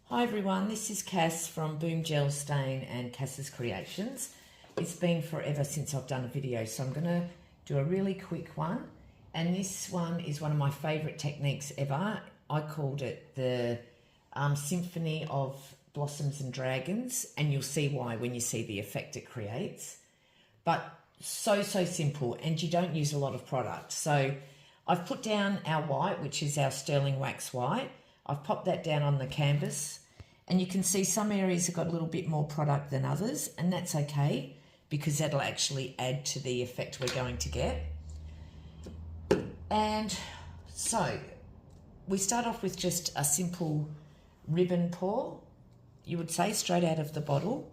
Hi everyone, this is Cass from Boom Gel Stain and Cass'Creations. It's been forever since I've done a video, so I'm going to do a really quick one. And this one is one of my favourite techniques ever. I called it the Symphony of Blossoms and Dragons, and you'll see why when you see the effect it creates. But so simple, and you don't use a lot of product. So I've put down our white, which is our sterling wax white. I've popped that down on the canvas, and you can see some areas have got a little bit more product than others, and that's okay because that'll actually add to the effect we're going to get. And so we start off with just a simple ribbon pour, you would say, straight out of the bottle.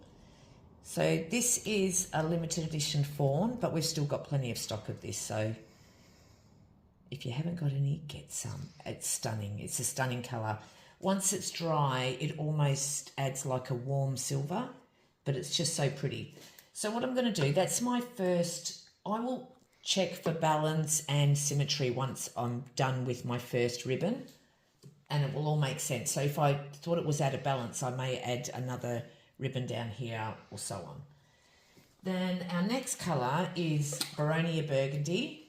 So this is a limited edition fawn, but we've still got plenty of stock of this, so if you haven't got any, get some. It's stunning. It's a stunning colour. Once it's dry, it almost adds like a warm silver, but it's just so pretty. So what I'm going to do, that's my first, I will check for balance and symmetry once I'm done with my first ribbon, and it will all make sense. So if I thought it was out of balance, I may add another ribbon down here or so on. Then our next colour is Boronia Burgundy.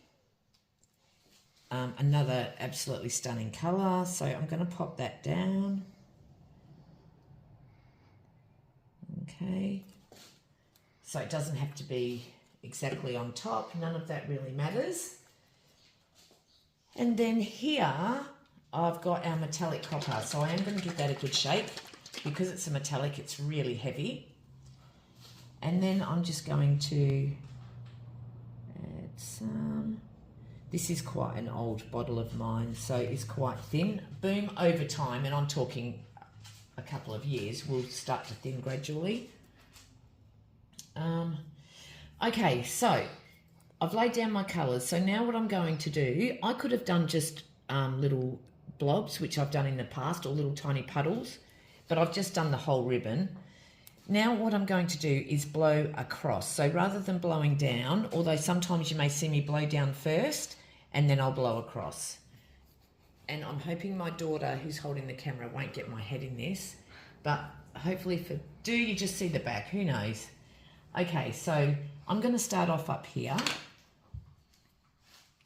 Another absolutely stunning colour, so I'm going to pop that down. Okay, so it doesn't have to be exactly on top, none of that really matters. And then here I've got our metallic copper, so I am going to give that a good shake. Because it's a metallic, it's really heavy. And then I'm just going to add some. This is quite an old bottle of mine, so it's quite thin. Boom, over time, and I'm talking a couple of years, will start to thin gradually. Okay, so I've laid down my colours. So now what I'm going to do, I could have done just little blobs, which I've done in the past, or little tiny puddles, but I've just done the whole ribbon. Now what I'm going to do is blow across. So rather than blowing down, although sometimes you may see me blow down first, and then I'll blow across. And I'm hoping my daughter, who's holding the camera, won't get my head in this, but hopefully if it do, you just see the back, who knows? Okay, so I'm going to start off up here.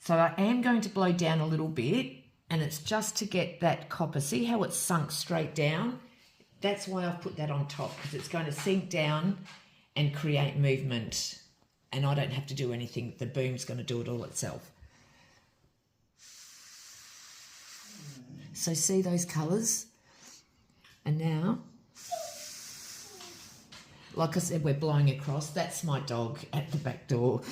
So I am going to blow down a little bit, and it's just to get that copper. See how it's sunk straight down? That's why I've put that on top, because it's going to sink down and create movement, and I don't have to do anything. The boom's going to do it all itself. So see those colours? And now, like I said, we're blowing across. That's my dog at the back door.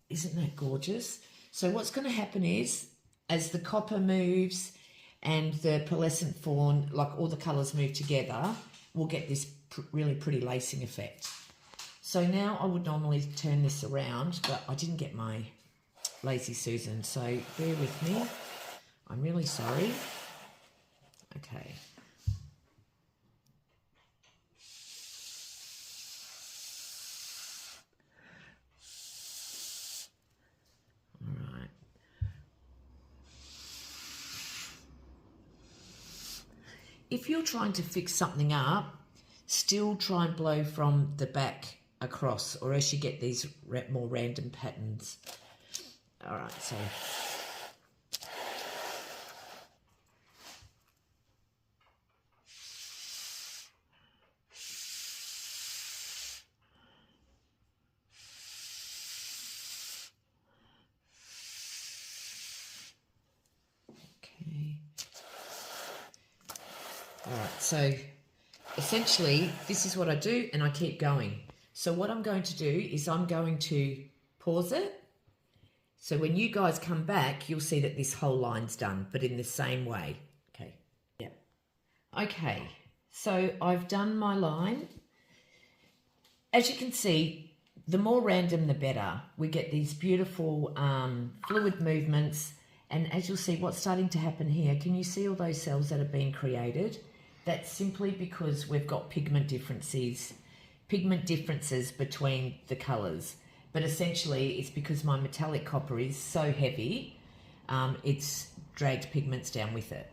Isn't that gorgeous? So what's going to happen is, as the copper moves and the pearlescent fawn, like all the colours move together, we'll get this really pretty lacing effect. So now I would normally turn this around, but I didn't get my Lazy Susan, so bear with me. I'm really sorry. Okay. All right. If you're trying to fix something up, still try and blow from the back across, or else you get these more random patterns. All right, so okay. All right, so essentially this is what I do, and I keep going. So what I'm going to do is I'm going to pause it. So when you guys come back, you'll see that this whole line's done, but in the same way. Okay. Yeah. Okay. So I've done my line. As you can see, the more random, the better. We get these beautiful fluid movements. And as you'll see, what's starting to happen here, can you see all those cells that have been created? That's simply because we've got pigment differences between the colours. But essentially, it's because my metallic copper is so heavy it's dragged pigments down with it.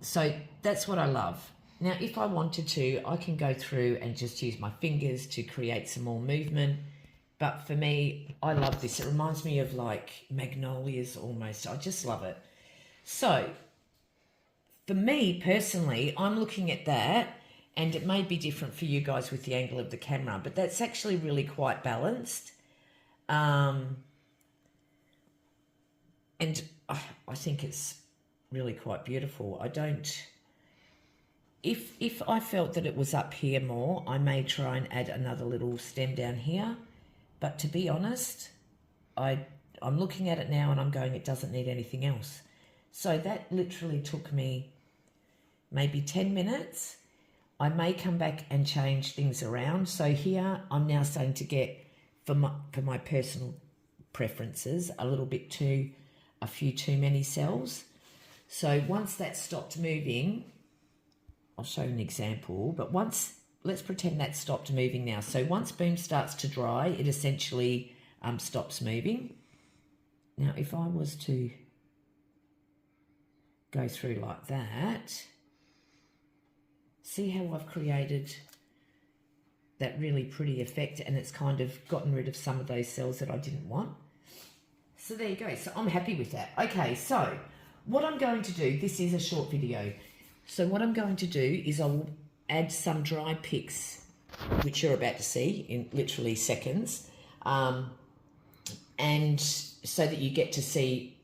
So that's what I love. Now, if I wanted to, I can go through and just use my fingers to create some more movement. But for me, I love this. It reminds me of like magnolias almost. I just love it. So for me personally, I'm looking at that, and it may be different for you guys with the angle of the camera, but that's actually really quite balanced. And I think it's really quite beautiful. I don't... If I felt that it was up here more, I may try and add another little stem down here. But to be honest, I'm looking at it now and I'm going, it doesn't need anything else. So that literally took me maybe 10 minutes. I may come back and change things around. So here I'm now starting to get, for my personal preferences, a few too many cells. So once that stopped moving, I'll show you an example, but let's pretend that stopped moving now. So once Boom starts to dry, it essentially stops moving. Now, if I was to go through like that, see how I've created that really pretty effect, and it's kind of gotten rid of some of those cells that I didn't want. So there you go. So I'm happy with that. Okay, so what I'm going to do, this is a short video. So what I'm going to do is I'll add some dry pics, which you're about to see in literally seconds, and so that you get to see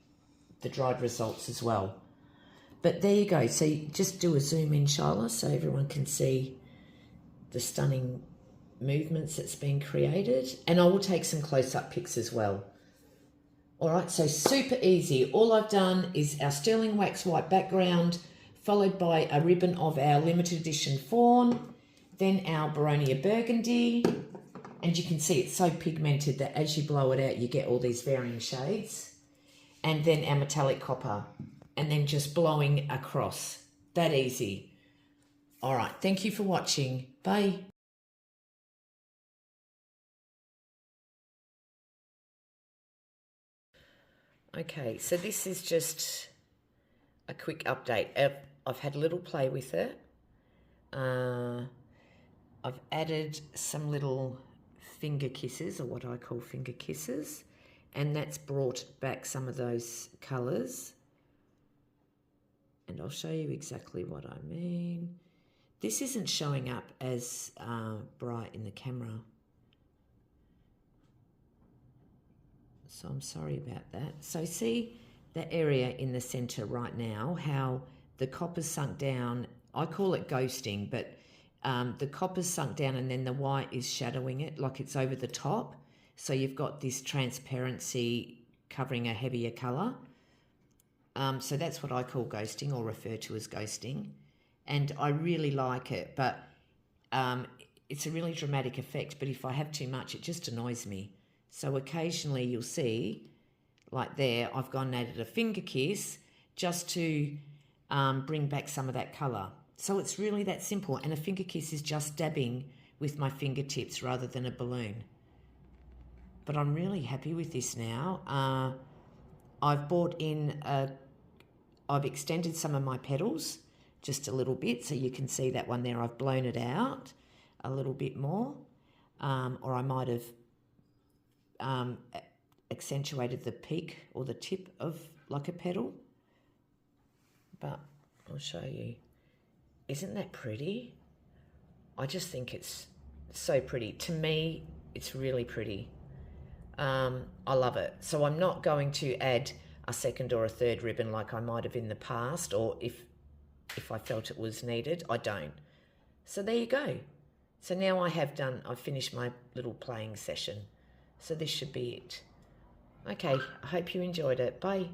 the dried results as well. But there you go. So you just do a zoom in, Shyla, so everyone can see the stunning movements that's been created. And I will take some close-up pics as well. All right, so super easy. All I've done is our sterling wax white background, followed by a ribbon of our limited edition fawn, then our Baronia burgundy, and you can see it's so pigmented that as you blow it out, you get all these varying shades, and then our metallic copper, and then just blowing across. That easy. All right, thank you for watching. Bye. Okay, so this is just a quick update. I've had a little play with it. I've added some little finger kisses, or what I call finger kisses, and that's brought back some of those colours. And I'll show you exactly what I mean. This isn't showing up as bright in the camera, so I'm sorry about that. So see that area in the centre right now, how the copper's sunk down. I call it ghosting, but the copper's sunk down and then the white is shadowing it like it's over the top. So you've got this transparency covering a heavier colour. So that's what I call ghosting, or refer to as ghosting. And I really like it, but it's a really dramatic effect. But if I have too much, it just annoys me. So occasionally you'll see, like there, I've gone and added a finger kiss just to bring back some of that colour. So it's really that simple. And a finger kiss is just dabbing with my fingertips rather than a balloon. But I'm really happy with this now. I've brought in, I've extended some of my petals just a little bit, so you can see that one there. I've blown it out a little bit more, or I might have accentuated the peak or the tip of like a petal. But I'll show you. Isn't that pretty? I just think it's so pretty. To me, it's really pretty. I love it. So I'm not going to add a second or a third ribbon like I might have in the past, or if I felt it was needed. I don't. So there you go. So now I've finished my little playing session. So this should be it. Okay, I hope you enjoyed it. Bye.